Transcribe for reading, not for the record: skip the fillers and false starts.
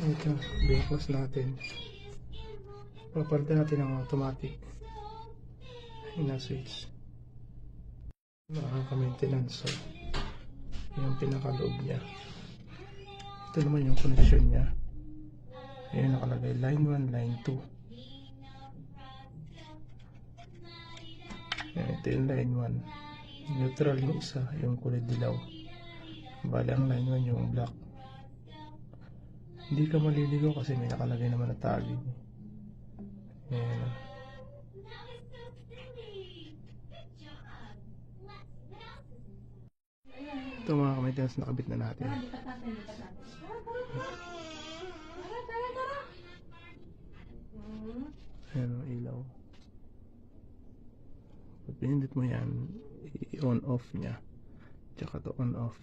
Ito, binuklas natin. Papalitan natin ang automatic na switch. Nakaka-maintenance. So, yung pinakaloob niya. Ito naman yung connection niya. Ayan, nakalagay line 1, line 2. Ayan, ito yung line 1. Neutral yung isa, yung kulay dilaw. Bali ang line 1 yung black. Hindi ka maliligaw kasi may nakalagay naman na tagging. Ayan. Ito mga ka-maintenance, nakabit na natin. Ayan ang ilaw. Pag pinindit mo yan, i-on off niya. Tsaka to on off.